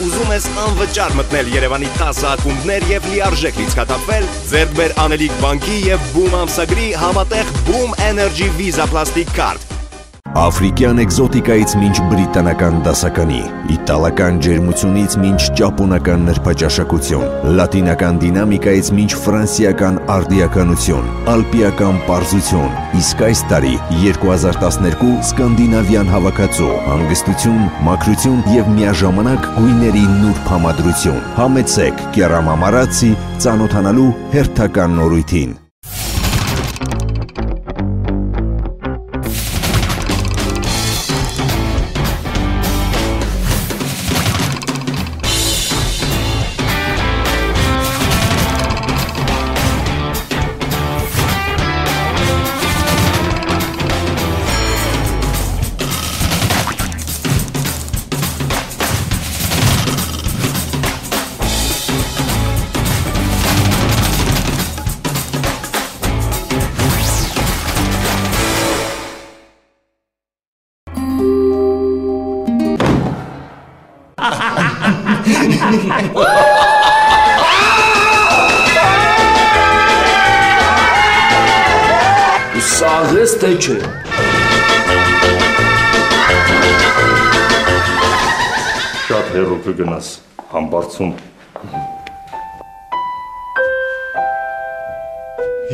ուզում ես անվճար մտնել Երևանի 10 ակումբներ եւ լիարժեք լիցքաթափվել, ձեռք բեր Անելիք բանկի եւ Boom ամսագրի համատեղ Boom Energy Visa Plastic Card։ Աֆրիկյան էկզոտիկայից մինչ բրիտանական դասականի, իտալական ջերմությունից մինչ ճապոնական նրբաճաշակություն, լատինական դինամիկայից մինչ ֆրանսիական արդիականություն, ալպիական պարզություն, իսկ այս տարի 2012 սկանդինավյան հավաքածու, հանգստություն, մաքրություն եւ միաժամանակ գույների նուրբ համադրություն։ Համեցեք Կերամամարացի ծանոթանալու հերթական նորույթին։ Սաղես թե չէ։ Շատ հեռու կգնաս, համբարձում։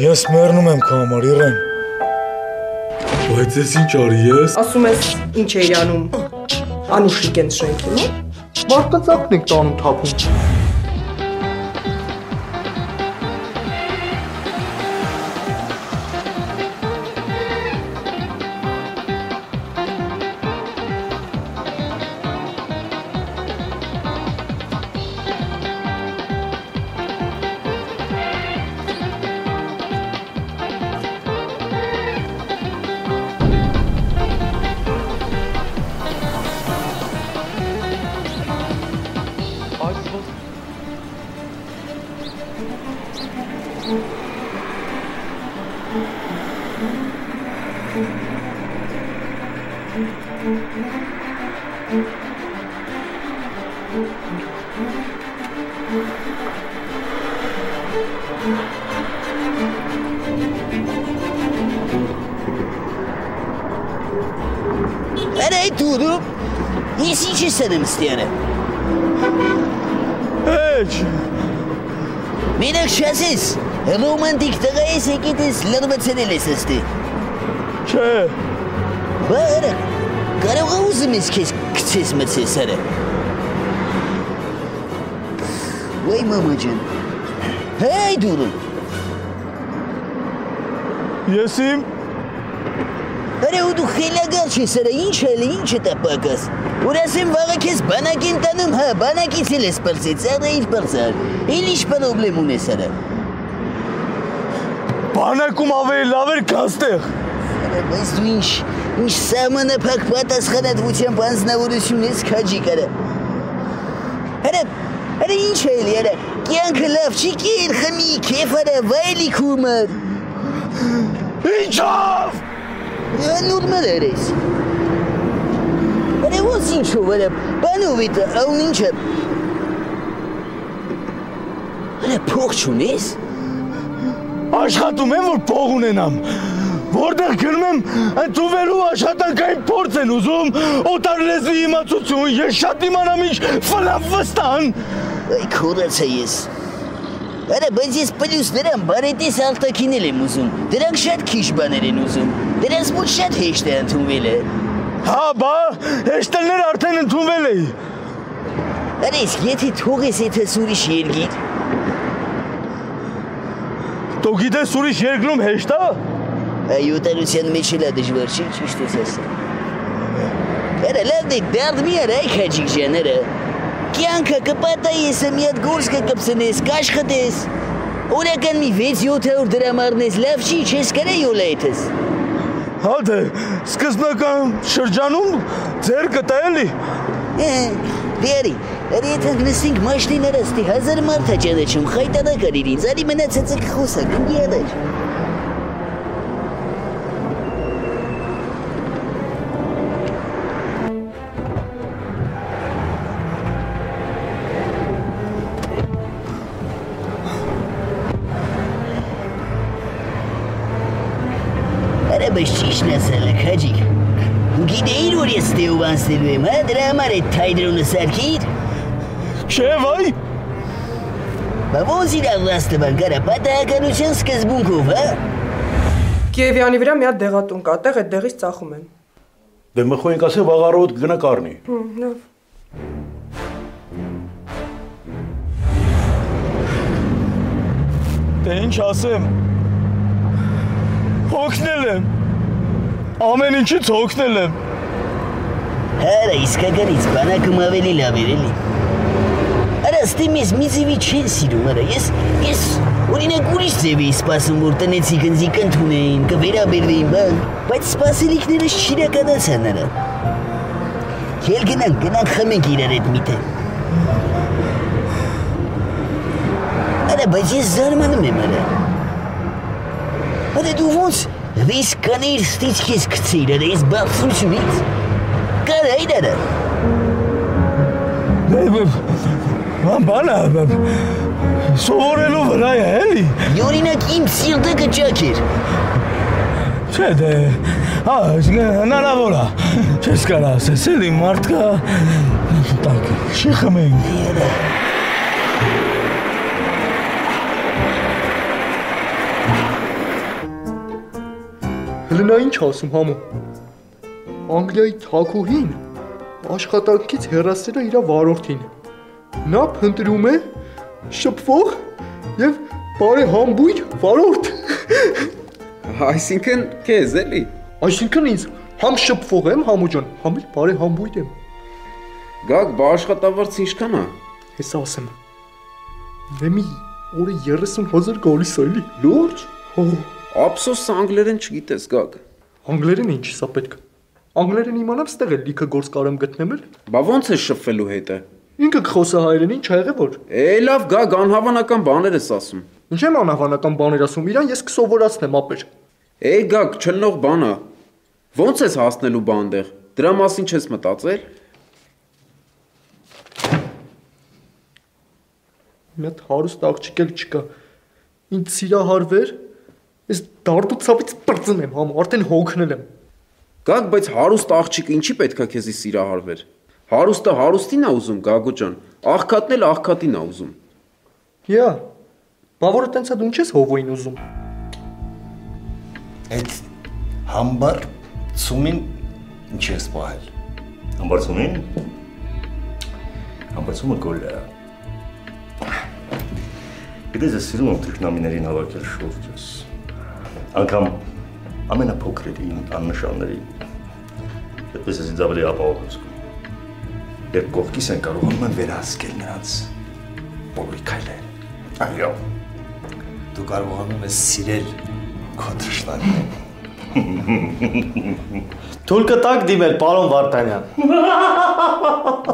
Ես մեռնում եմ քո համար, Իրեն։ Բայց ես ինչ արի ես։ Ասում ես ինչ էի անում։ Անուշիկ են շենքի, նո՞։ Մարդկանցակն եք տանում թափում։ Эй, Дуду, неси чесарым стены. Մինակ շասես, ռոմանտիկ տղայես եկիտ ես լրվացնել ես աստի։ Չէ։ Բարը, կարող է ուզում ես կեզ կցես մցես արը։ Վայ մամա ջան, հայ դուրում։ Ես իմ։ Արը ու դու խելագար չես արը, ինչ հալի, ինչ է տապակաս։ Որ ասեմ վաղը կեզ բանակին տանում, հա, բանակից էլ ես պրծեց, արը ինչ պրծար, իլ ինչ պրոբլեմ ունես արը։ Բանակում ավելի լավ էր կաստեղ։ Բայց դու ինչ սահմանափակ պատասխանատվությամբ անձնավորություն ես քաջիկ արը։ Արը ինչ էլի արը, կյանքը լավ չի կեր խմի, կեվ արը, վայլի կումար։ Ինչով։ Նորմալ էր ես։ Արը ոնց ինչով արը, բանով իտ, աուն ինչ է։ Արը փող չունես։ Աշխատում եմ, որ փող ունենամ։ Որտեղ գնում եմ, ընդունվելու աշխատանքային փորձ են ուզում, օտար լեզվի իմացություն, ես շատ իմանամ ինչ վստահն։ Այ քորացա ես։ Արը, բայց ես պլյուս նրան բարետես արտաքինել եմ ուզում, դրանք շատ քիչ բաներ են ուզում, դրանց մոտ շատ հեշտ է ընդունվել է։ Հա, բա, հեշտելներ արդեն ընդունվել էի։ Արը, իսկ եթե թող ես եթս ուրիշ երգիր։ Դու գիտես ուրիշ երկրում հեշտ է։ Այ օտարության մեջ էլ է դժվար չի, ճիշտ ես ասում։ Արը, լավ դե դարդ մի արա այ քաջիկ ջան, արը։ Կյանքը կպատայես, մի հատ գործ կկպցնես, կաշխատես։ Օրական մի 6-700 դրամ առնես, լավ չի, չես կարա յոլա եթես։ Հա դե, սկզբնական շրջանում ձեր կտա էլի։ Դերի, արի եթանք նստինք մաշտին արաստի, 1000 մարդ է ճանաչում, խայտանակ արիր ինձ, արի մնացածը կխոսակ, ընգի ադար։ բայց ճիշտն ասել եք, հաջիկ։ Դու գիտեիր, որ ես ստեով անցնելու եմ, հա, դրա համար այդ թայդրոնը սարքիր։ Չէ, վայ։ Բա ոնց իրավ վաստվան կարա պատահականության սկզբունքով, հա։ Կիևյանի վրա մի հատ դեղատուն կա, այդտեղ այդ դեղից ծախում են։ Դե մխո ենք ասել վաղ առավոտ գնա կառնի։ Լավ։ Դե ինչ ասեմ։ Հոգնել եմ։ Ամեն ինչից հոգնել եմ։ Հարա իսկականից բանակում ավելի լավ էր էլի։ Արա ստի մեզ մի ձևի չեն սիրում, արա ես օրինակ ուրիշ ձև էի սպասում, որ տնեցի գնձի կընդունեին, կվերաբերվեին բան, բայց սպասելիքներս չիրականացան արա։ Հել գնանք խմենք իրար էդ միտը։ Արա, բայց ես զարմանում եմ արա։ Արա դու ոնց ռիսկ կանեիր ստից քեզ գցեիր, արա ես բարձրությունից։ Կարայր արա։ Բանա, սովորելու վրա է, էլի։ Օրինակ իմ սիրտը կճաք էր։ Չէ, դե, հնարավոր է, չես կարա ասես, էլի մարդ կա, տակ, չի խմենք։ Հլնա ինչ ասում համու, Անգլիայի թագուհին աշխատանքից հեռացրել է իր վարորդին, նա փնտրում է շփվող և բարեհամբույր վարորդ։ Այսինքն քեզ էլի։ Այսինքն ինձ համ շփվող եմ համու ջան, համ էլ բարեհամբույր եմ։ Գագ, բա աշխատավարձ ինչքան է։ Ես ասեմ, նեմի օրը 30,000 գալիս է էլի։ Լուրջ։ Հո։ Ափսոս անգլերեն չգիտես, Գագ։ Անգլերեն ինչ սա պետք։ Անգլերեն իմանամ ստեղ էլ լիքը գործ կարամ գտնեմ էլ։ Բա ոնց է շփվելու հետը։ Ինքը կխոսա հայերենին, չա եղե որ։ Լավ, Գագ, անհավանական բաներ ես ասում։ Ինչ եմ անհավանական բաներ ասում, իրան ես կսովորացնեմ ապեր։ Գագ, չլնող բան է։ Ոնց ես հասնելու բանդեղ։ Դրա մասին չես մտածել։ Մի հատ հարուստ աղջիկ էլ չկա։ Ինձ սիրահարվեր, ես դարդու ցավից պրծնեմ, համ արդեն հոգնել եմ։ Գագ, բայց հարուստ աղջիկը ինչի պետքա քեզի սիրահարվեր։ Հարուստը հարուստին է ուզում, Գագո ջան, աղքատն էլ աղքատին է ուզում։ Յա, բա որը տենց է դու ինչ ես հովոյին ուզում։ Այդ համբար ցումին ինչ ես պահել։ Համբար ցումին։ Համբար ցումը գոլ է։ Գիտես ես սիրում եմ թիկնամիներին հավաքել շուրջս։ Անգամ ամենափոքրերին, աննշաններին։ Այդպես ես ինձ ավելի ապահով եմ զգում։ Երբ կողքիս են կարողանում են վերահսկել նրանց բոլորի քայլերը։ Այո։ Դու կարողանում ես սիրել քո թշնամին։ Թույլ կտաք դիմել, պարոն Վարդանյան։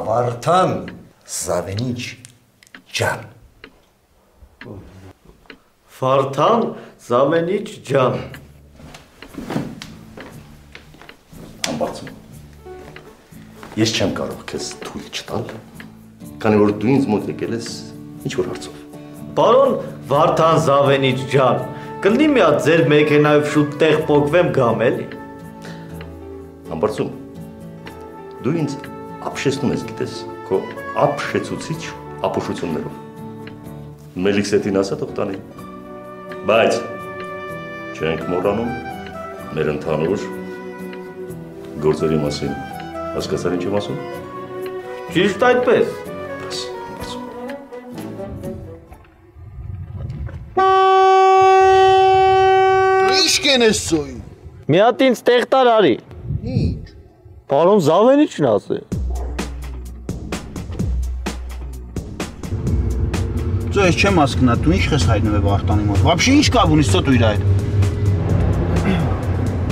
Վարդան Զավենիչ ջան։ Վարդան Զավենիչ ջան։ Համբարձում։ Ես չեմ կարող քեզ թույլ չտալ, քանի որ դու ինձ մոտ եկել ես ինչ-որ հարցով։ Պարոն Վարդան Զավենիչ ջան, կլինի մի հատ ձեր մեքենայով շուտ տեղ փոկվեմ գամ էլի։ Համբարձում, դու ինձ ապշեցնում ես, գիտես, քո ապշեցուցիչ ապուշություններով։ Մելիքսետին ասա թող տանի, բայց չենք մոռանում մեր ընդհանուր գործերի մասին։ Հասկացար ինչ եմ ասում։ Ճիշտ այդպես։ Ինչ կենես սոյի։ Մի հատ ինձ տեղ տար արի։ Ինչ։ Պարոն Զավենիչն ասե։ Ձո ես չեմ հասկնա, դու ինչ ես հայտնվել Վարդանի մոտ։ Вообще ինչ կապ ունի ստո դու իր այդ։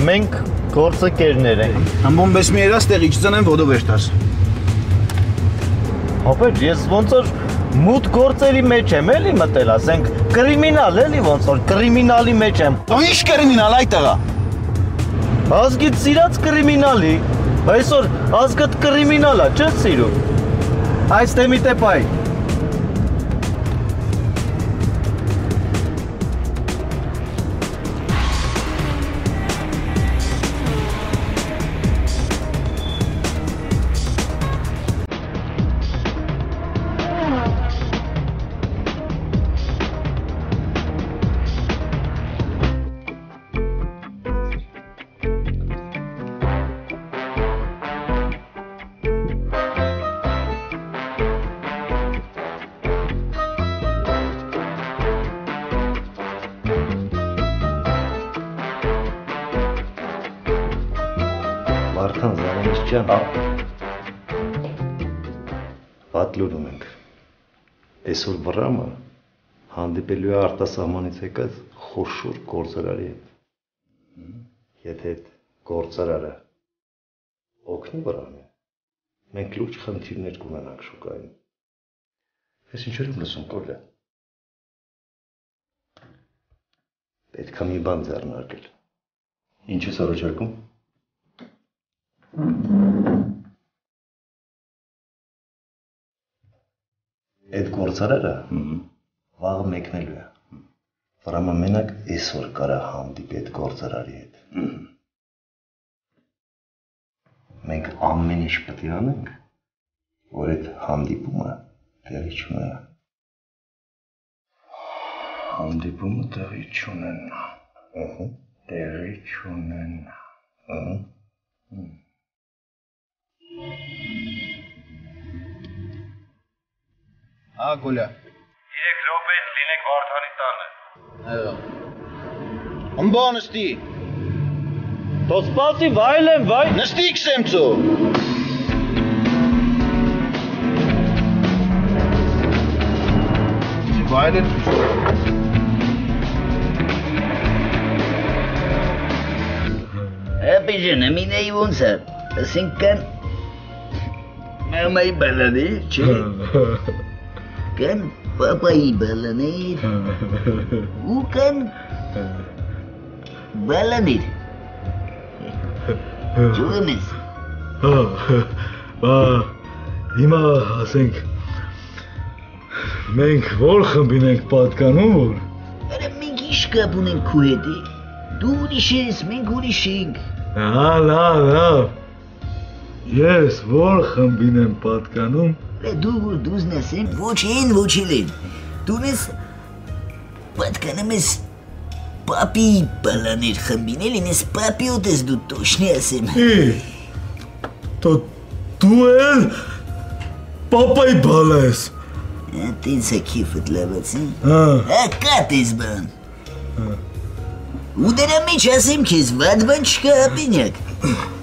Մենք գործընկերներ ենք։ Ամբոն բես մի երաս տեղի չծնեմ ոտով երթաս։ Ապեր, ես ոնց որ մութ գործերի մեջ եմ էլի մտել, ասենք կրիմինալ էլի ոնց որ կրիմինալի մեջ եմ։ Դու ինչ կրիմինալ այդ տղա։ Ազգիդ սիրած կրիմինալի, այսօր ազգդ կրիմինալ է, չես սիրում։ Այս թեմի տեպայ։ ջան, պատլուրում ենք։ Այսօր վրամը հանդիպելու է արտասահմանից եկած խոշոր գործարարի հետ։ Եթե այդ գործարարը օգնի վրամին, մենք լուրջ խնդիրներ կունենանք շուկայում։ Ես ինչեր եմ լսում, Կոլյա։ Պետք է մի բան ձեռնարկել։ Ինչ ես առաջարկում։ Այդ գործարարը վաղը մեկնելու է։ Վրամը մենակ այսօր կարա հանդիպի այդ գործարարի հետ։ Մենք ամեն ինչ պետք է անենք, որ այդ հանդիպումը տեղի չունենա։ Հանդիպումը տեղի չունենա։ Տեղի չունենա։ Գոլյա։ 3 րոպե լինեք Վարդանի տանը։ Ըմբա նստի։ То спаси վայելեմ, վայ։ Նստի քսեմցո։ Վայելել։ Ապիջան, ամինեի ոնց է։ Ասենք կան մամայի բալաներ, չէ։ Կան պապայի բալաներ։ Ու կան բալաներ։ Ճուղեմ ես։ Հիմա ասենք մենք որ խմբին ենք պատկանում որ։ Արա մենք ինչ կապ ունենք քու հետ։ Դու ուրիշ ես, մենք ուրիշ ենք։ Լավ։ Ես որ խմբին եմ պատկանում։ Դու որ դուզն ասեմ, ոչ են։ Դու ես պատկանում ես պապի բալաներ խմբին, էլին ես պապիոտ ես դու տոշնի ասեմ։ Դու էլ պապայի բալա ես։ Տենց է քիվդ լավացին։ Կատ ես բան։ Ու դրա մեջ ասեմ քեզ վատ բան չկա ապենյակ։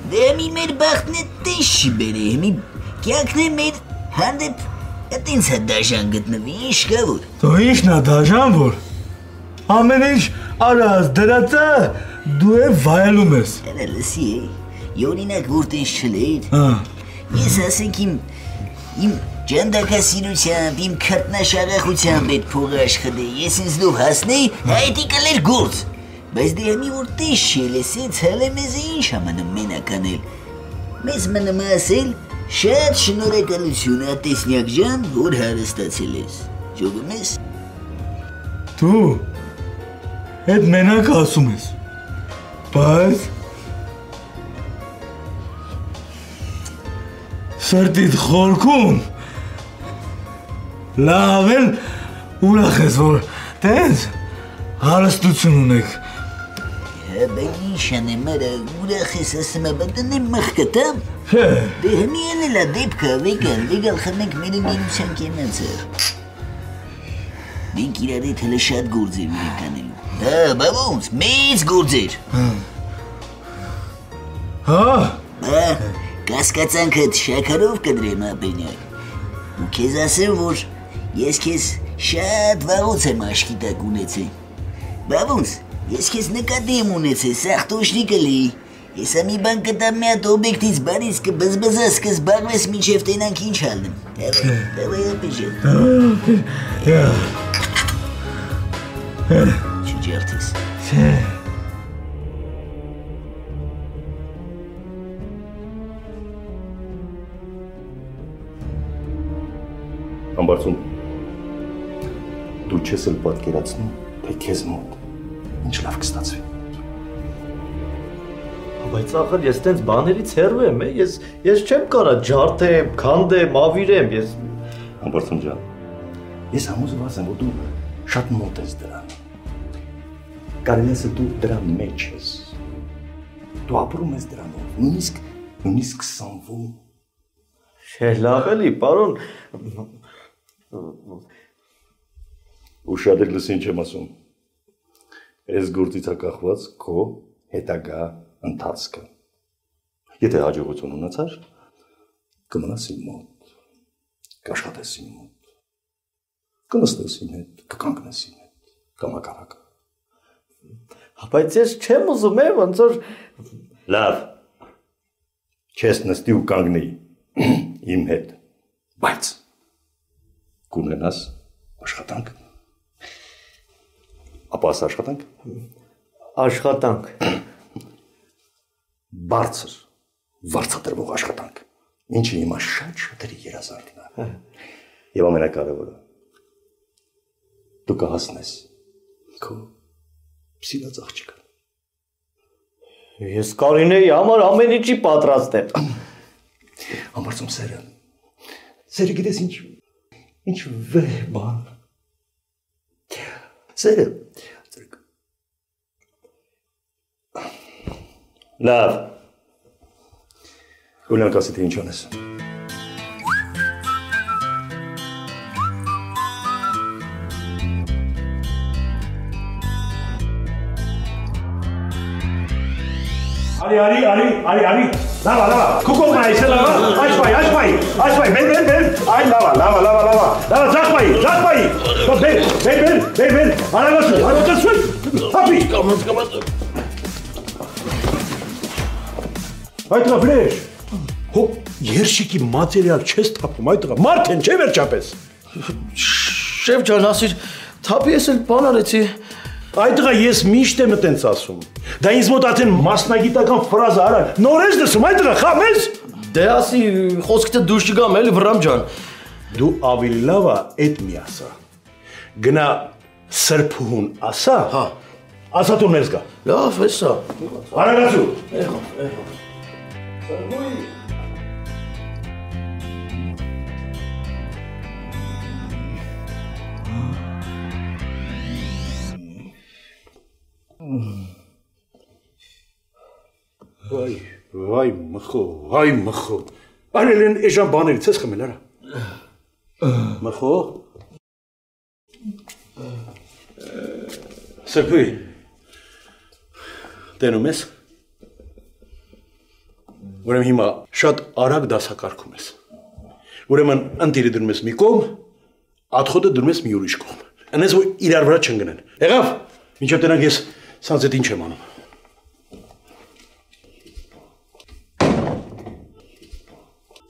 Դե մի մեր բախտն է տես չի բերի, մի կյանքն է մեր հանդեպ տենց է դաժան գտնվի, ինչ կա որ։ Դու ինչն է դաժան որ։ Ամեն ինչ արած դրածը դու է վայելում ես։ Արա լսի է, յորինակ որ տես չլեր։ Ես ասենք իմ ջանդակասիրությամբ, իմ քրտնաշաղախությամբ այդ փողը աշխատե, ես ինձ դու հասնեի, հայտի կլեր գործ։ Բայց դե համի որ տես չել ես, ինձ հալը մեզ է ինչ ամնում մենակ անել։ Մեզ մնում ասել, շատ շնորհակալություն ատեսնյակ ջան, որ հարստացել ես։ Ճոգում ես։ Դու այդ մենակ ասում ես, բայց սրտիդ խորքում լավ էլ ուրախ ես, որ տենց հարստություն ունեք։ Բա ինչ անեմ արա, ուրախ ես ասում է, բայց դնեմ մխկտամ։ Դե հմի ելելա դեպքը, վեգալ խմենք մեր միության կենացը։ Մենք իրար հետ հլը շատ գործեր ունենք անելու։ Բա ոնց, մեծ գործեր։ Բա, կասկածանքդ շաքարով կդրեմ ապենյակ։ Ու քեզ ասեմ, որ ես քեզ շատ վաղուց եմ աշկի տակ ունեցել։ Բա ոնց, ես քեզ նկատի եմ ունեցել, սաղ տոշնի կլի։ Ես ամի բան կտամ մի հատ օբյեկտից բարից կբզբզաս կզբաղվես մինչև տենանք ինչ ալնեմ։ Դավայ ապեժեն։ Չջերթես։ Ամբարձում, դու չես էլ պատկերացնում, թե քեզ մոտ ինչ լավ կստացվի։ Բայց ախր ես տենց բաներից հեռու եմ, ես չեմ կարա ջարդեմ, քանդեմ, ավիրեմ, ես… Ամբարձում ջան, ես համոզված եմ, որ դու շատ մոտ ես դրան։ Կարելի է դու դրա մեջ ես։ Դու ապրում ես դրանով, նույնիսկ սանվում։ Լավ էլի, պարոն… Ուշադիր լսի ինչ եմ ասում։ Այս գործից է կախված քո հետագա ընթացքը։ Եթե հաջողություն ունեցար, կմնաս իմ մոտ, կաշխատես իմ մոտ, կնստես իմ հետ, կկանգնես իմ հետ, կամ հակառակը։ Բայց ես չեմ ուզում ոնց որ Լավ, չես նստի ու կանգնի իմ հետ, բայց կունենաս աշխատանք։ Ապա ասա աշխատանք։ Աշխատանք։ Բարձր, վարձատրվող աշխատանք, ինչը հիմա շատ-շատերի երազանքն է։ Եվ ամենակարևորը, դու կհասնես քո սիրած աղջիկը։ Ես Կարինեի համար ամեն ինչի պատրաստ եմ։ Ամբարձում սերը գիտես ինչ վեր բան։ Սերը։ Լավ։ Ուլյան կասի թե ինչ անես։ Արի, լավա, կուկողն այս է լավա, այսպայ, բեր, այ լավա, ձախպայի, բեր, արագացու, հապի, այդ տղա վրեժ, հո երշիկի մատերիալ չես թապում, այդ տղա, մարդ են, չէ վերջապես։ Շեֆ ջան, ասիր, թապի ես էլ բան արեցի։ Այդ տղա ես միշտ եմ տենց ասում։ Դա ինձ մոտ արդեն մասնագիտական ֆրազա արա։ Նոր ես դասում, այդ տղա խամես։ Դե ասի, խոսքիցը դուրս չգամ, էլի վրամ ջան։ Դու ավելի լավ էդ մի ասա։ Գնա սրբուհուն ասա։ Հա։ Ասա դու ներս գա։ Լավ, էսա։ Արագացու։ Սրբուհի։ Վայ մխո, արել են էժան բաներից ես խմել արա։ Մխո։ Սրբուի, տենում ես։ Ուրեմն հիմա շատ արագ դասակարգում ես։ Ուրեմն ընտիրը դնում ես մի կողմ, ատխոտը դնում ես մի ուրիշ կողմ։ Անես որ իրար վրա չընկնեն։ Եղավ, մինչև տենանք ես սանց էդ ինչ եմ անում։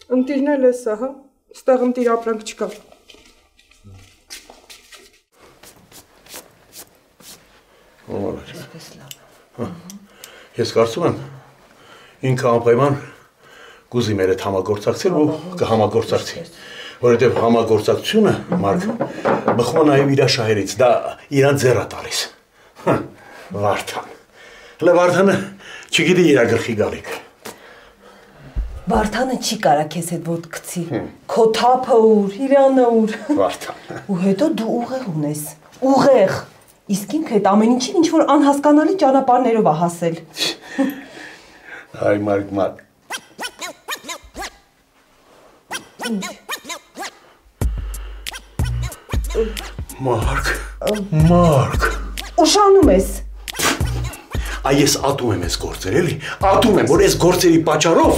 Ընտիրն էլ է սա, հա? Ստեղ ընտիր ապրանք չկա։ Ես կարծում եմ, ինքը անպայման կուզի մեր հետ համագործակցել ու կհամագործակցի, որովհետև համագործակցությունը, Մարկ, բխում է նաև իր շահերից, դա իրան ձեռ է տալիս։ Վարդան։ Հələ Վարդանը չգիտի իր գլխի գալիքը։ Վարդանը չի կարա քեզ հետ ոտ գցի, քո թափը ուր, իրանը ուր։ Վարդան։ Ու հետո դու ուղեղ ունես, ուղեղ, իսկ ինքը այդ ամեն ինչին ինչ-որ անհասկանալի ճանապարհներով է հասել։ Այ Մարկ։ Մարկ։ Ուշանում ես։ Այ ես ատում եմ ես գործեր, էլի, ատում եմ, որ ես գործերի պատճառով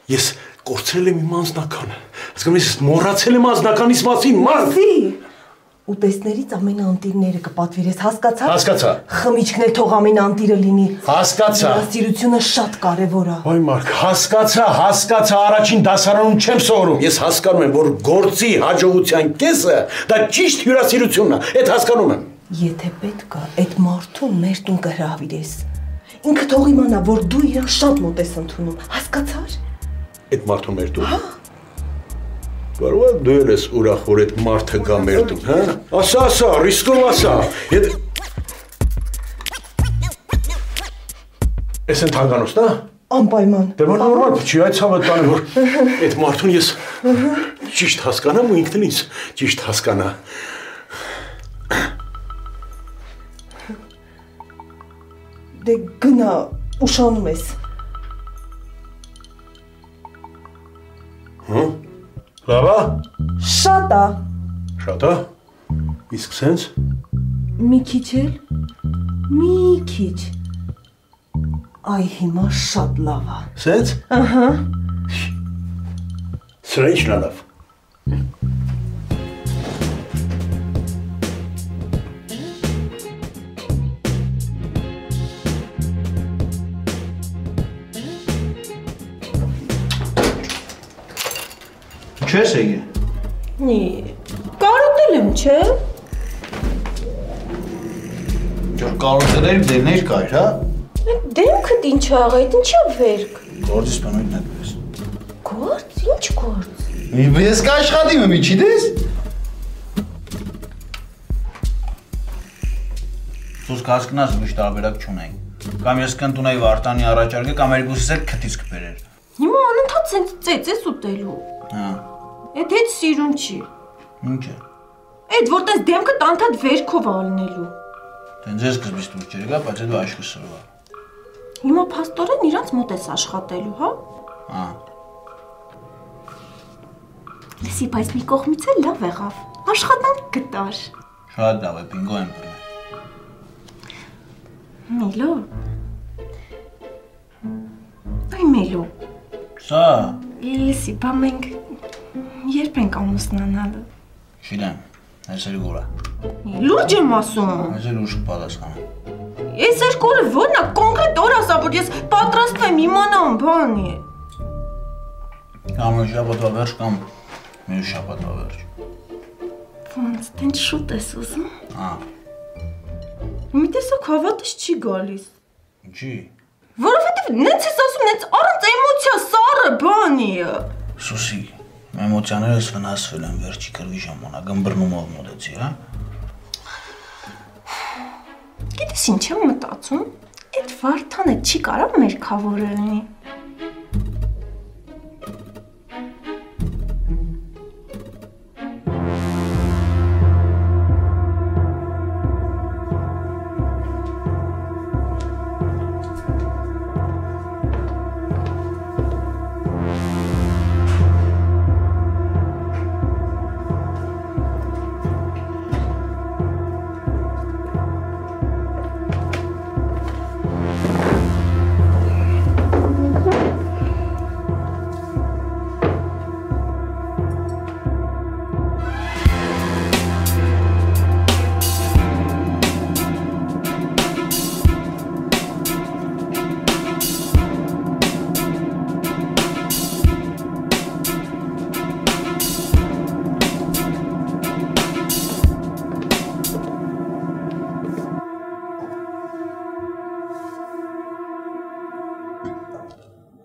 ես կորցրել եմ իմ անձնականը, հասկանում ես մոռացել եմ անձնականիս մասին, Մարկ։ Ուտեսներից ամեն անտիրները կպատվիրես, հասկացա՞։ Հասկացա։ Խմիչքն էլ թող ամեն անտիրը լինի։ Հասկացա։ Սիրությունը շատ կարևոր է։ Այ Մարկ, հասկացա, առաջին դասարանում չեմ սովորում։ Ես հասկանում եմ, որ գործի հաջողության կեսը դա ճիշտ հյուրասիրությունն է, այդ հասկանում եմ։ Եթե պետք է, այդ մարդուն մեր տուն կհրավիրես։ Ինքը թող իմանա, որ դու իրան շատ մոտ ես ընդունում, հասկացա՞ր։ Այդ մարդուն մեր տուն։ Կարող է դու ես ուրախ, որ այդ մարդը գա մեր տուն, հա? Ասա, ռիսկով ասա։ Ես են թանկանոստն, հա? Անպայման։ Դե որ նորմալ չի այդ ցավը տանը, որ այդ մարդուն ես ճիշտ հասկանամ ու ինքն ինձ ճիշտ հասկանա։ Դե գնա, ուշանում ես։ Հա? Լավ է։ Շատ է։ Շատ է։ Իսկ սենց։ Մի քիչ էլ։ Մի քիչ։ Այ հիմա շատ լավ է։ Սենց։ Ահա։ Սրա ինչն է լավ։ Չես եկել։ Նի, կարոտել եմ, չէ։ Ջոր կարոտել դե ներկայր, հա։ Դեմքդ ինչ ա աղայդ, ինչ ա վերք։ Գործից բանույթն այդպես։ Գործ, ինչ գործ։ Ես կաշխատիմ եմ, ինչի դես։ Սուս կասկնաս ուրիշ տարբերակ չունենք։ Կամ ես կընտունեի Վարդանի առաջարկը, կամ երկուսիս հետ քթից կբերեր։ Հիմա անընդհատ սենց ծեծ ես ուտելու։ Հա։ Էդ հետ սիրուն չի։ Ինչ է։ Էդ որտես դեմքդ անդադ վերքով ալնելու։ Տենց ես սկզբից դուր չեր եկա, բայց հետո աշխը սրվա։ Հիմա փաստորեն իրանց մոտ ես աշխատելու, հա։ Հա։ Լսի, բայց մի կողմից էլ լավ եղավ։ Աշխատանք գտար։ Շատ լավ է, բինգո եմ բռնել։ Մելո։ Այ Մելո։ Սա։ Լսի, բա մենք երբ ենք ամուսնանալու։ Չգիտեմ, այսօր գորա։ Լուրջ եմ ասում։ Այսօր ուշ կպատասխանեմ։ Ես երկորը ո՞րն է կոնկրետ օր ասա, որ ես պատրաստ եմ իմանամ բանի։ Կամ մի շաբաթվա վերջ, կամ մի շաբաթվա վերջ։ Ոնց, տենց շուտ ես ուզում։ Հա։ Մի տեսակ հավատս չի գալիս։ Ինչի։ Որովհետև նենց ես ասում, նենց առանց էմոցիա սառը բանի։ Սուսի, էմոցիաներս վնասվել են վերջի կրվի ժամանակ, ըմբռնումով մոտեցի, հա։ Գիտես ինչ եմ մտածում, այդ Վարդանը չի կարող մերքավորը լինի։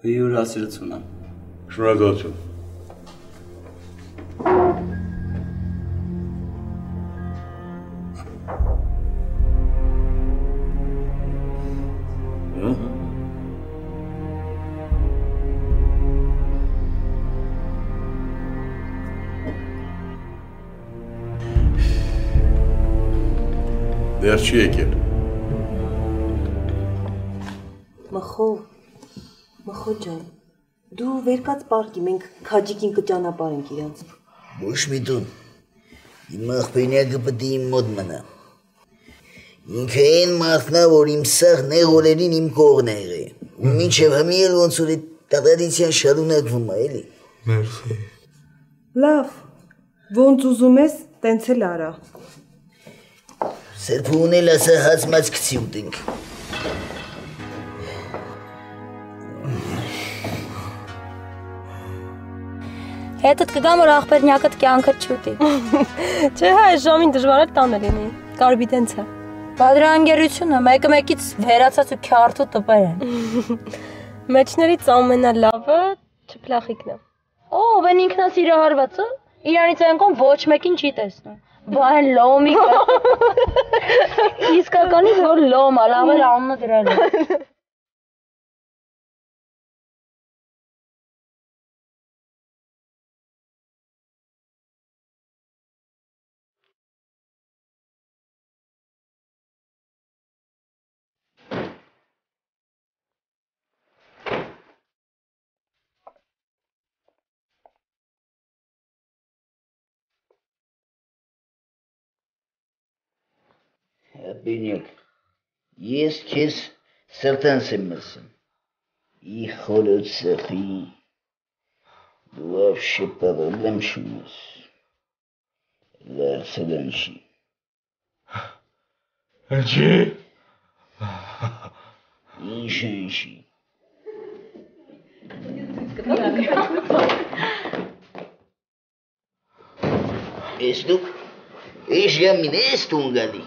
Հյուրասիրություն եմ։ Շնորհակալություն։ Դեռ չի եկել։ Մխո ջան, դու վերկաց պարկի, մենք քաջիկին կճանապարհենք իրանց։ Ոչ մի տուն, իմ աղբենյակը պտի իմ մոտ մնա։ Ինքը այն մարդն է, որ իմ սաղ նեղ օրերին իմ կողն է եղել, ու մինչև հմի էլ ոնց որ այդ տրադիցիան շարունակվում է, էլի։ Մերսի։ Լավ, ոնց ուզում ես, տենց էլ արա։ Սրբուն էլ ասա հացմած կցի ուտենք։ Հետդ կգամ, որ աղբերնյակդ կյանքդ չուտի։ Չէ, հա, այս ժամին դժվար է տանը լինի, կարբիդենց է։ Բադրանգերությունը մեկը մեկից վերացած ու քյարթու տպեր են։ Մեջներից ամենալավը չփլախիկն է։ Ով են ինքնասիրահարվածը, իրանից այնքան ոչ մեկին չի տեսնում։ Բա այն լոմիկը։ Իսկականից որ լոմ է, լավ էլ անունը դրել է։ Բինյակ, ես քեզ սրտանց եմ մսում։ И холод сахи. Вообще проблем шумас. Ларсаданши. Анчи? Иншанши. Эсту? Эш я мин эстун գալի։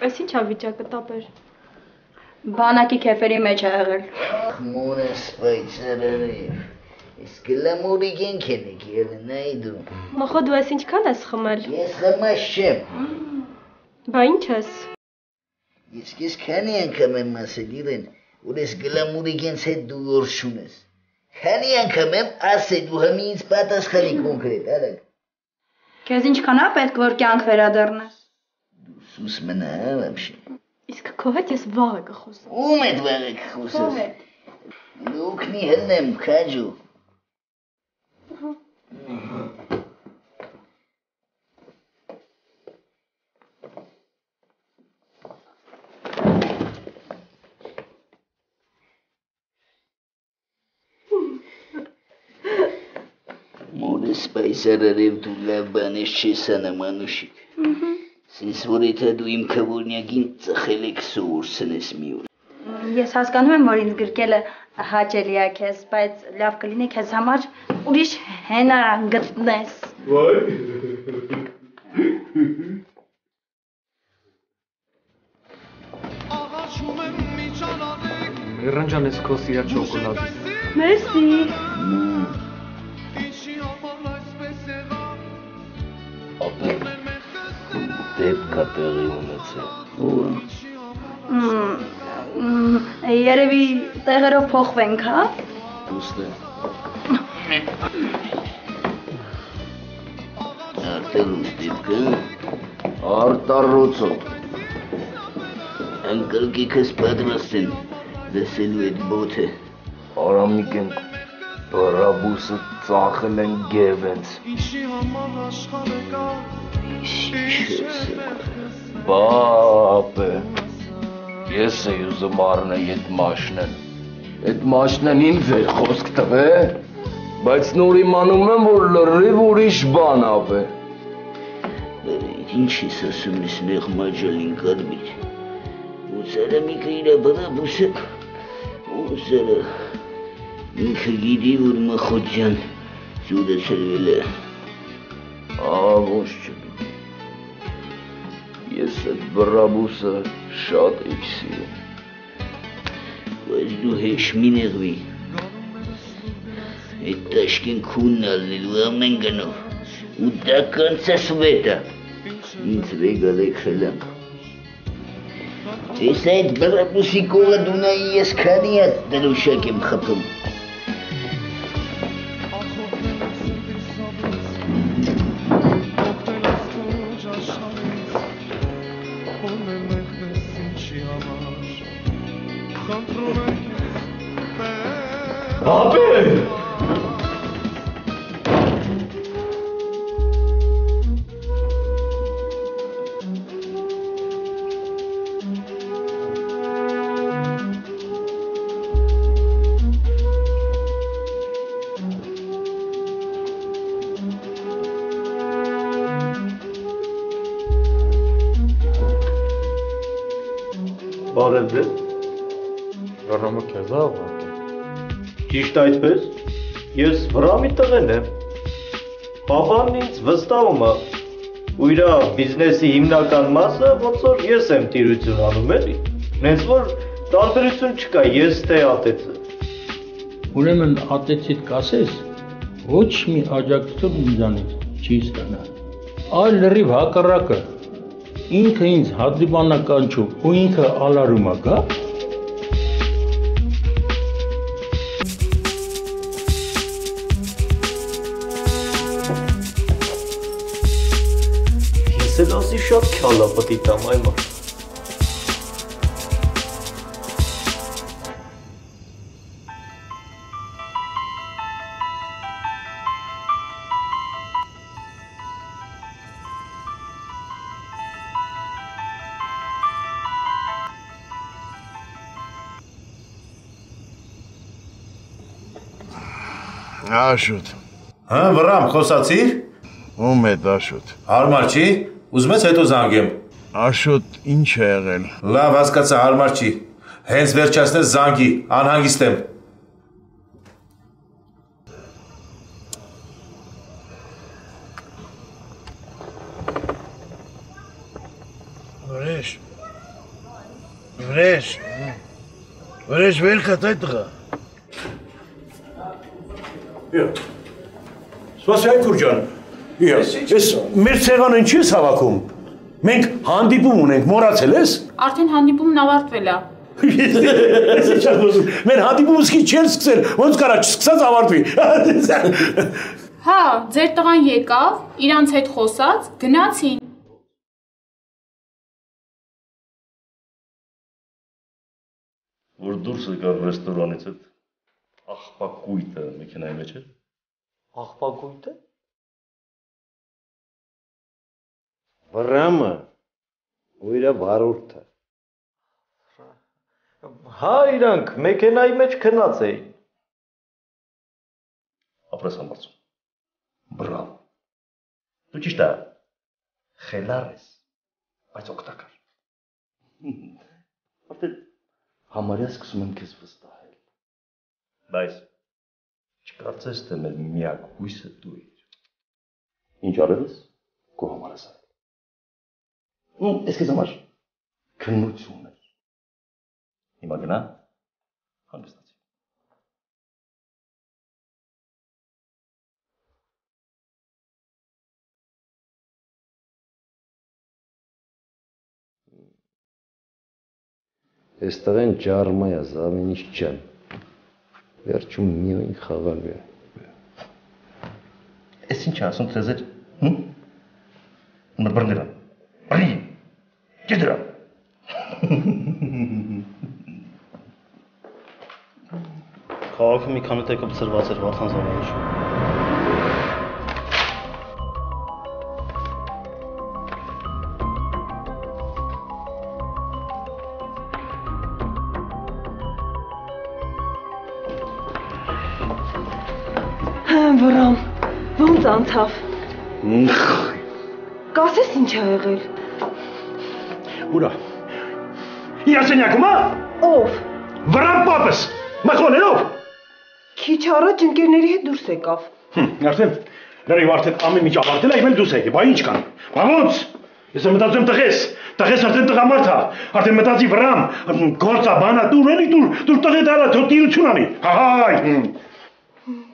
Այս ի՞նչ է վիճակը տապեր։ Բանակի քեֆերի մեջ է եղել։ Մորս պայծառարև։ Իսկ լամուրի գենքենեք ելը նայդու։ Մախո դու ես ինչքան ես խմել։ Ես խմած չեմ։ Բա ինչ ես։ Իսկ ես քանի անգամ եմ ասել իրեն, որ ես գլամուրի գենց հետ դու որշուն ես։ Քանի անգամ եմ ասել դու հիմա ինձ պատասխանի կոնկրետ, արագ։ Քեզ ինչքան է պետք որ կյանք վերադառնաս։ Սուս մնա вообще։ Իսկ քո հետ ես վաղը կխոսեմ։ Ում հետ վաղը կխոսես։ Լուքնի հնեմ քաջու։ Մորս պայսարարև դու լավ բանես չես անում անուշիկ։ Սենց որ եթե դու իմ քվորնյակին ծխել եք սովորցնես մի օր։ Ես հասկանում եմ որ ինձ գրկելը հաճելի է քեզ, բայց լավ կլինի քեզ համար ուրիշ հենարան գտնես։ Վայ։ Միրանջան ես քո սիրած շոկոլադը։ Մերսի։ Դեպքա տեղի ունեցել։ Երևի տեղերով փոխվենք, հա։ Ուստե։ Արտելուս դեպքը։ Արտառոցո։ Անկլկիքս պատրաստ են լսելու այդ բոթը։ Արամիկ են բրաբուսը ծախել են գևենց։ Բապե, ես էի ուզում առնել այդ մաշնեն։ Այդ մաշնեն ինձ էր խոսք տվե, բայց նոր իմանում եմ, որ լրիվ ուրիշ բան ապե։ Ինչ ես ասում ես նեղ մաջալին կարմիր։ Սարամիկը իրա բրաբուսը, սարա, ինքը գիտի, որ մխոջյան ծուրը ծրվել է։ Ոչ չգիտի։ Ես այդ բրաբուսը շատ էի սիրում։ Բայց դու հեշ մի նեղվի։ Այդ տաշկեն քունն ալնելու ամեն գնով։ Ու դա կանցես վետա։ Ինձ վեգալ եք խելանք։ Ես այդ բրաբուսի կողը դունայի ես քանի այդ դրուշակ եմ խպում։ Բարև ձեզ։ Ռամը քեզ է ավակ։ Ճիշտ այդպես։ Ես Վրամի տղեն եմ։ Պապան ինձ վստահում է։ Ու իր բիզնեսի հիմնական մասը ոնց որ ես եմ տիրություն անում էլի։ Նենց որ տարբերություն չկա, ես թե ատեցը։ Ուրեմն ատեցիդ կասես, ոչ մի աջակցություն ինձանից չի ստանա։ Այլ լրիվ հակառակը։ Ինքը ինձ հադրիբանա կանչում ու ինքը ալարում է, գա։ Ես էլ ասի շատ քյալա պտի տամ այմա։ Աշոտ։ Հա, վրամ, խոսացիր։ Ում է Աշոտ։ Հարմար չի, ուզում ես հետո զանգեմ։ Աշոտ, ինչ է եղել։ Լավ, հասկացա, հարմար չի։ Հենց վերջացնես զանգի, անհանգիստ եմ։ Վրեժ վեր կատայ տղա։ Սպասի այ քուրջան։ Ես մեր ցեղանն չի հավաքում։ Մենք հանդիպում ունենք, մոռացել ես։ Արդեն հանդիպումն ավարտվել է։ Մեր հանդիպումը սկի չեն սկսել, ոնց կարա չսկսած ավարտվի։ Հա, ձեր տղան եկավ, իրանց հետ խոսած, գնացին։ Որ դուրս եկար ռեստորանից այդ աղբակույտը մեքենայի մեջ էր։ Աղբակույտը։ Վրամը ու իր վարորդը։ Հա, իրանք մեքենայի մեջ քնած էին։ Ապրես համարցում։ Բրավ։ Դու ճիշտ է։ Խելար ես, բայց օգտակար։ Արդեն համարյա սկսում եմ քեզ վստահել։ Բայց չկարծես թե մեր միակ հույսը դու ես։ Ինչ արել ես, քո համար ես արել։ Ես քեզ համար քննություն եմ։ Հիմա գնա, հանգստացի։ Այս տղեն ջարմայ է, ամեն ինչ ջան։ Վերջում միայն խաղալու է։ Ես ինչ ասում ծեզեր, բռներան, բռնի, գեդրան։ Քաղաքը մի քանի տեկով ծրված էր Վարդան Զավարյանը։ Վրամ, ոնց անցավ։ Կասես ինչ ա եղել։ Ուրա։ Իրասենյակում է։ Ով։ Վրամ պապս, մխոնելով։ Քիչ առաջ ընկերների հետ դուրս եկավ։ Արդեն լրիվ արդեն ամեն ինչ ավարտել է, իմ էլ դուրս եկի, բա ինչ կան։ Բա ոնց։ Ես մտածում տղես արդեն տղամարդ է, արդեն մտածի Վրամ, գործա բանա դուր էլի դուր տղե դարա թո տիրություն անի։ Հայ։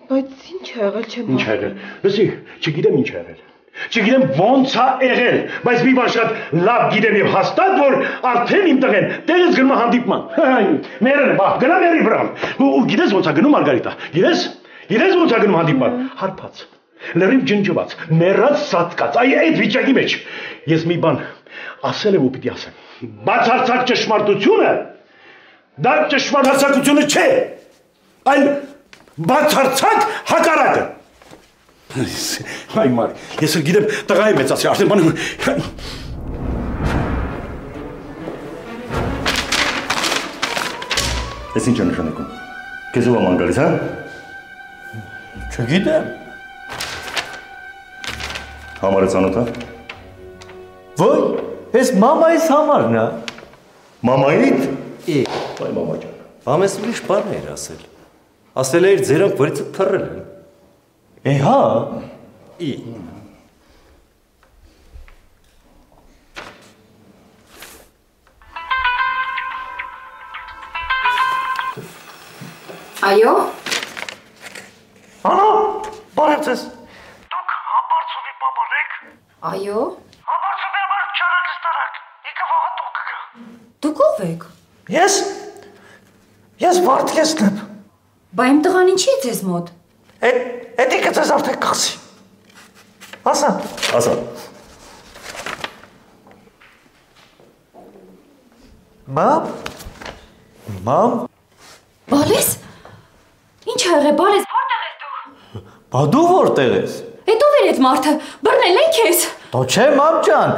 Բայց ինչ ա եղել չեմ Ինչ ա եղել։ Լսի, չգիտեմ ինչ ա եղել։ Չգիտեմ ոնց ա եղել, բայց մի բան շատ լավ գիտեմ եւ հաստատ, որ արդեն իմ տղեն տեղից գնում է հանդիպման։ Մերն, բա, գնա մերի Վրամ։ Ու գիտես ոնց ա գնում Մարգարիտա։ Գիտես ոնց ա գնում հանդիպման։ Հարբած, լրիվ ջնջված, մեռած սատկած, այդ վիճակի մեջ։ Ես մի բան ասել եմ ու պիտի ասեմ։ Բացարձակ ճշմարտությունը դա ճշմարտությունը չէ։ Այլ բացարձակ հակառակը։ Այ մար, ես գիտեմ տղայի մեծացի, արդեն բանը։ Ես ինչ է նշանակում։ Քեզ ով աման գալիս, հա։ Չգիտեմ։ Համարը ծանոթ է։ Ոյ, ես մամայիս համարն է։ Մամայիդ։ Այ մամա ջան։ Ամես ուրիշ բան էր ասել։ Ասել էր ձերանք վրիցը թռել են։ Հա։ Այո։ Ահա, բարև ձեզ։ Դուք Համբարձովի պապան եք։ Այո։ Համբարձովի համար չարակստարակ։ Եկա վաղը դուք կգա։ Դուք ով եք։ Ես Վարդգեսն եմ։ Բա իմ տղան ինչի է ձեզ մոտ։ Էդի կծես արդեն կղսի։ Ասա։ Մամ։ Բալես։ Ինչ ա եղել, Բալես, որտեղ ես դու։ Բա դու որտեղ ես։ Էդ ով էր այդ մարդը, բռնել են քեզ։ Դո չէ մամ ջան,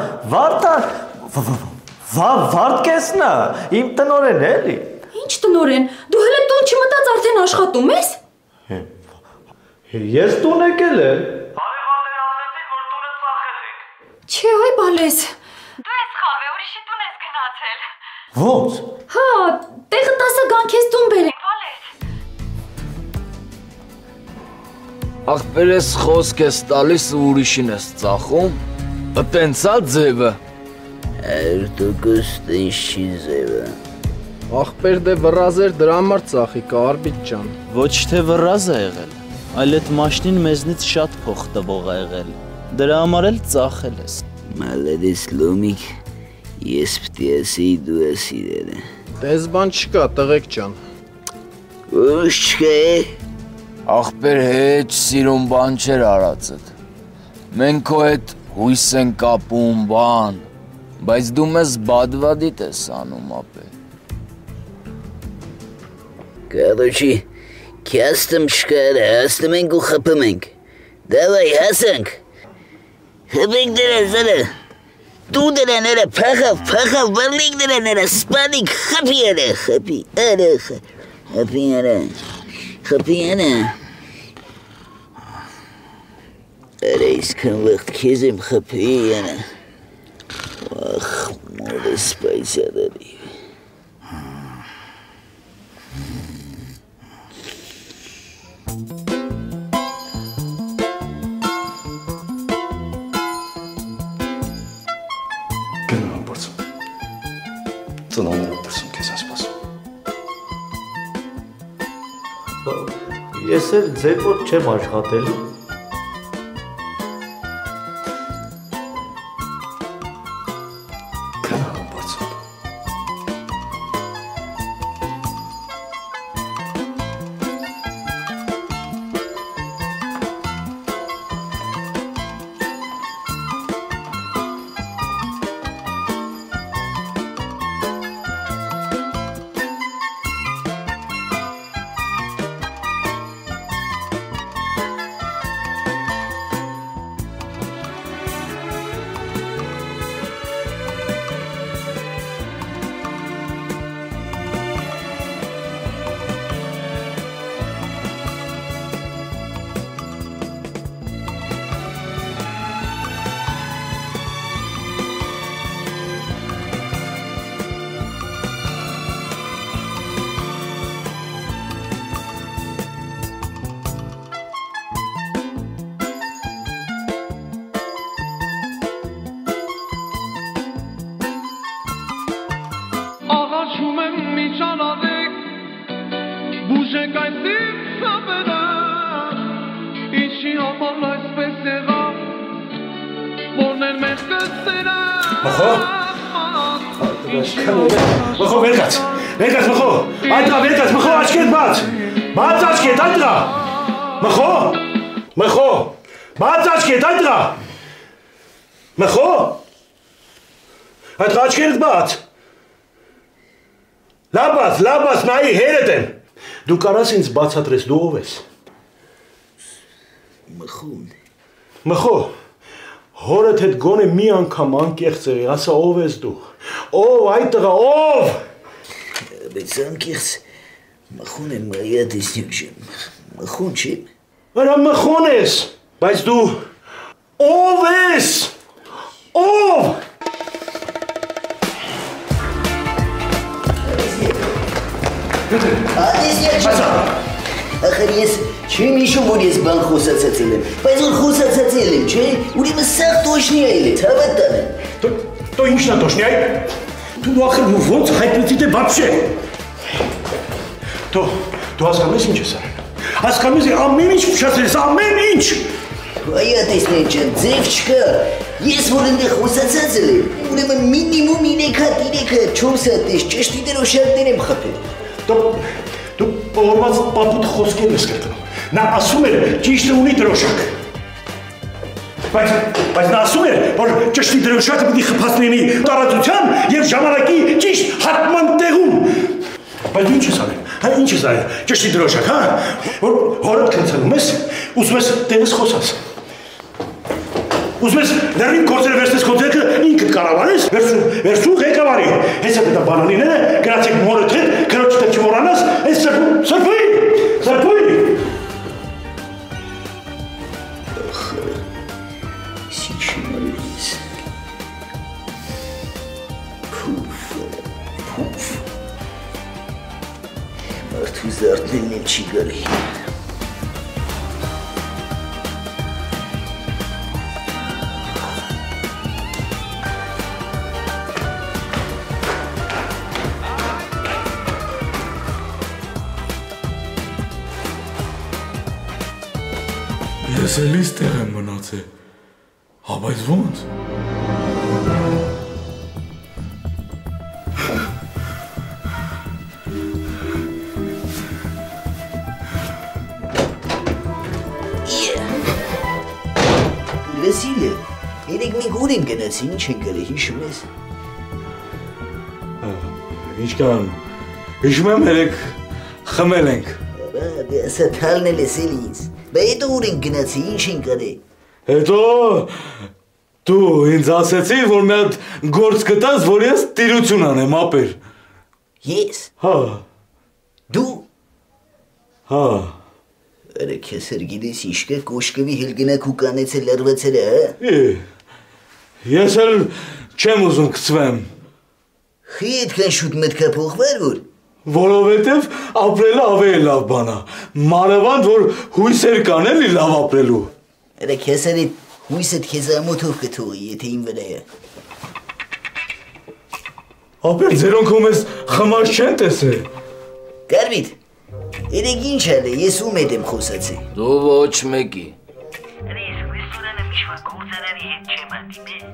Վարդգեսն է, իմ տնորեն էլի։ Ինչ տնորեն, դու հենց տուն չմտած արդեն աշխատում ես։ Ես տուն եկել եմ։ Չէ, այ բալես։ Դու ես խավե, ուրիշի տուն ես գնացել։ Ո՞նց։ Հա, տեղը 10 գան քեզ տուն բերեն, բալես։ Ախպեր ես խոսք ես տալիս ու ուրիշին ես ծախում, տենցա ձևը։ 100% տենց չի ձևը։ Ախպեր դե վռազ էր դրա համար ծախի, Կարբիտ ջան։ Ոչ թե վռազ է եղել, այլ այդ մաշնին մեզնից շատ փող տվող է եղել։ Դրա համար էլ ծախել ես։ Մալերես լոմիկ, ես պտի ասեի դու ես իրերը։ Տես բան չկա, տղեկ ջան։ Ոչ չկա է։ Ախպեր հեչ սիրուն բան չեր արածդ։ Մենք քո հետ հույս են կապում բան, բայց դու մեզ բադվադիտ ես անում ապե։ Կառոչի, քյաստım չկար, հաստım ենք ու խփում ենք։ Դավայ հասանք։ Հպենք դրան զրը։ Դու դրան էրը փախավ, վրլիկ դրան էրը, սպանիք խպի էրը, խպի էրը, խպի էրը, խպի էրը։ Էրը իսկան վաղտ քեզ եմ խպի էրը։ Ախ, մորը սպայսյադարի։ Ծնողները դրսում քեզ են սպասում։ Ես էլ ձեր մոտ չեմ աշխատել։ Մխո, վերկաց, մխո, այդրա, վերկաց, մխո, աչքետ բաց, բաց աչքետ, այդրա, մխո, բաց աչքետ, այդրա, մխո, այդրա աչքերդ բաց, լաբաց, նայի, հերետ եմ, դու կարաս ինձ բացատրես, դու ով ես, մխո, հորդ հետ գոնե մի անգամ անկեղծ եղի, ասա ով ես դու, ով այդ տղա, ով։ Բայց անկեղծ մխուն եմ մայա տեսնյակ չեմ, մխուն չեմ։ Արա մխուն ես, բայց դու ով ես, ով։ Տեսնյակ չեմ, ախր ես չեմ իշում, որ ես բան խոսացացել եմ, բայց որ խոսացացել եմ, չէ, ուրեմն սաղ տոշնի այլ է, հավատան եմ։ Դու ինչն է տոշնի այլ, դու ախր ոնց հայտնեցիդ է բապշե։ Դու հասկանում ես ինչ ես արել, հասկանում ես ամեն ինչ փշացրես, ամեն ինչ։ Այա տեսնեն ջան, ձև չկա, ես որ ընդեղ խոսացածել եմ, ուրեմն մինիմում 3 հատ, 4 հատ ես ճշտի դրոշակներ եմ խփել։ Դու օրված պապուտ խոսքեր ես կրկնում, նա ասում էր ճիշտը ունի դրոշակ։ Բայց նա ասում էր, որ ճշտի դրոշակը պիտի խփացնի տարածության և ժամանակի ճիշտ հատման տեղում։ Բայց դու ինչ ես արել, ինչ ես արել, ճշտի դրոշակ, որ հորդ քնցնում ես, ուզում ես տեղս խոսաս։ Ուզում ես լրիվ գործերը վերցնես քո ձեռքը ինքդ կառավարես, վերցու ղեկավարի։ Հեսա պետք է բանանիները գնացեք մորդ հետ, քրոջը չմոռանաս, այս սրբույի։ Զարդելն էլ չի գալի։ Ես էլ իստեղ եմ մնացել, բայց ոնց։ Լսիլ է, երեք մենք ուր են գնացի, ինչ են գալի, հիշում ես։ Ինչքան, հիշում եմ երեք խմել ենք։ Ասա թալն էլ էսել ինձ, բա հետո ուր են գնացի, ինչ են գալի։ Հետո դու ինձ ասեցի, որ մի հատ գործ գտած, որ ես տիրություն անեմ, ապեր։ Ես։ Հա։ Դու։ Հա։ Արա քեզ հրգիլիս իշկը կոշկվի հելգնակ ու կանեցել լարվացել է, հա։ Ես էլ չեմ ուզում կծվեմ։ Խի այդքան շուտ մտքա փոխվար որ։ Որովհետև ապրելը ավելի լավ բան է։ Մանավանդ որ հույսեր կան էլի լավ ապրելու։ Արա քեզ էլ հույսդ քեզ ամոթով կթողի, եթե իմ վրա է։ Ապեր ձերոնք ում ես խմած չեն տեսել։ Կարմիտ, երեք ինչ ալ է, ես ում հետ եմ խոսացի։ Դու ոչ մեկի։ Ես ռեստորանը միշվա գործարանի հետ չեմ անդիմել։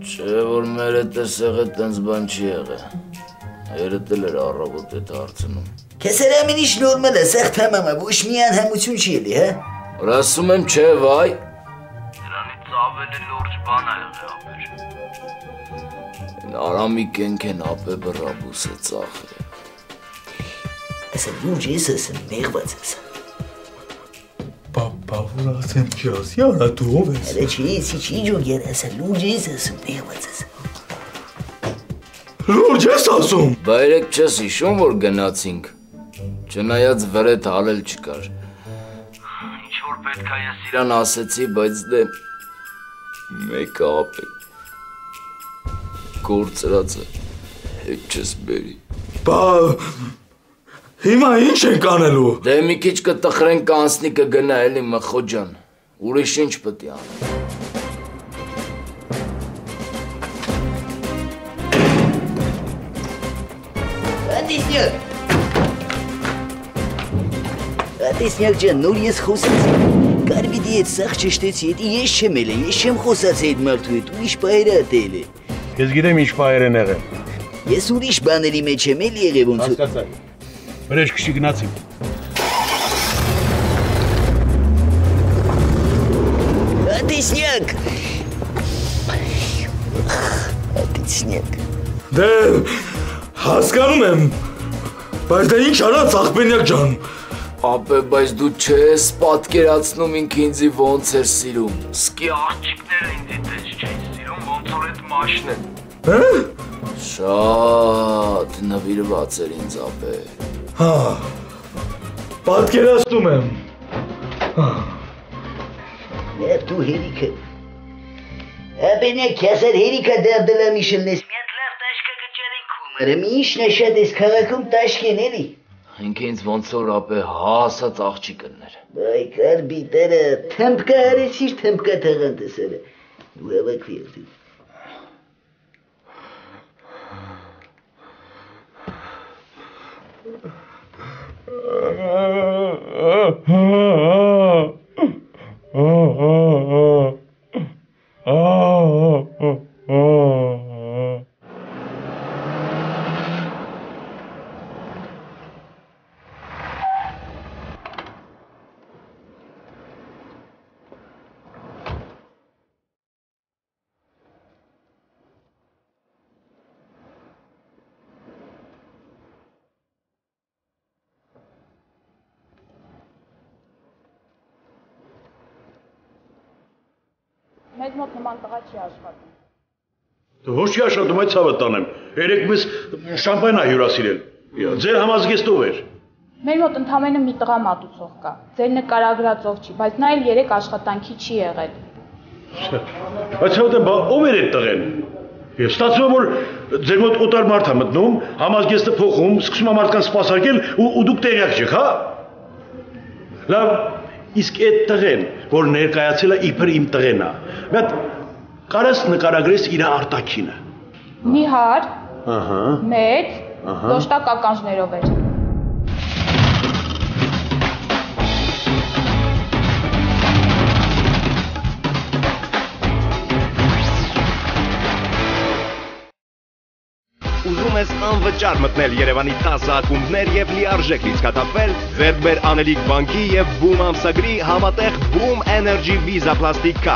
Չէ որ մեր հետ տեսեղը տենց բան չի եղել։ Երդել էր առավոտ էդ հարցնում։ Քեզ հրամին ինչ նորմալ է, սեղ թամամա, ոչ մի անհամություն չի էլի, հա։ Որ ասում եմ չէ, վայ։ Դրանից ավելի լուրջ բան ա եղել ապեր։ Արամիկ են ապե բռաբուսը ծախել։ Ասա լուրջ ես ասեմ, մեղված ասա։ Բա որ ասեմ չի ասի, արա դու ով ես։ Արա չի ջոգ եր ասա, լուրջ ես ասում, մեղված ասա։ Լուրջ ես ասում։ Բա երեք չես հիշում, որ գնացինք։ Չնայած վրետ հալել չկար։ Ինչ որ պետք է ես իրան ասեցի, բայց դե մեկը ապե գործրած է, հետ չես բերի։ Բա հիմա ինչ ենք անելու։ Դե մի քիչ կտխրենք կանցնի կգնա էլի մխոջան, ուրիշ ինչ պետք է անենք։ Տեսնյակ ջան, նոր ես խոսացի, կարվիդի հետ սաղ ճշտեցի, հետի ես չեմ էլ է, ես չեմ խոսացի հետ մարդու հետ, ուրիշ պահեր է ատել է։ Ես գիտեմ ինչ պահեր են եղել։ Ես ուրիշ բաների մեջ եմ էլ եղև ոնց։ Հասկացա, վրեժ քշի գնացինք։ Տեսնյակ։ Տեսնյակ։ Դե, հասկանում եմ, բայց դե ինչ արած աղբենյակ ջան։ Ապե, բայց դու չես պատկերացնում ինքը ինձի ոնց էր սիրում։ Սկի աղջիկները ինձի տես չէին սիրում, ոնց որ էդ մաշն են։ Շատ նվիրված էր ինձ ապե։ Հա, պատկերացնում եմ։ Դու հերիքը։ Ապենյակ քեսեր հերիքը դերդելա միշլնես։ Միատ լավ տաշկա գճարին կումարը, մի իշն է շատ ես քաղաքում տաշկեն էլի։ Ինքը ինձ ոնց որ ապե հասած աղջիկն էր։ Բայ կարբիտերը, թմբկա հարեցիր, թմբկա թղան տեսերը։ Դու հավակվի եղդի։ Մեզ մոտ նման տղա չի աշխատում։ Դու ոչ չի աշխատում, այդ ցավը տանեմ։ Երեք մեզ շամպայն է հյուրասիրել։ Ձեր համազգեստով էր։ Մեր մոտ ընդամենը մի տղա մատուցող կա։ Ձեր նկարագրածով չի, բայց նա էլ 3 աշխատանքի չի եղել։ Բայց հավատեմ, բա ով էր այդ տղեն։ Եվ ստացվում է, որ ձեր մոտ օտար մարդ է մտնում, համազգեստը փոխում, սկսում է մարդկանց սպասարկել ու դուք տեղյակ չեք, հա։ Լավ, իսկ այդ տղեն, որ ներկայացել է իբր իմ տղեն է, մի հատ կարես նկարագրես իր արտաքինը։ Նիհար, Ահա։ մեծ, դոշտակ ականջներով էր։ Ուզում ես անվճար մտնել Երևանի 10 ակումբներ եւ լիարժեք լիցքաթափվել, ձեռք բեր անելիք բանկի եւ Boom ամսագրի համատեղ Boom Energy Visa Plastic Card։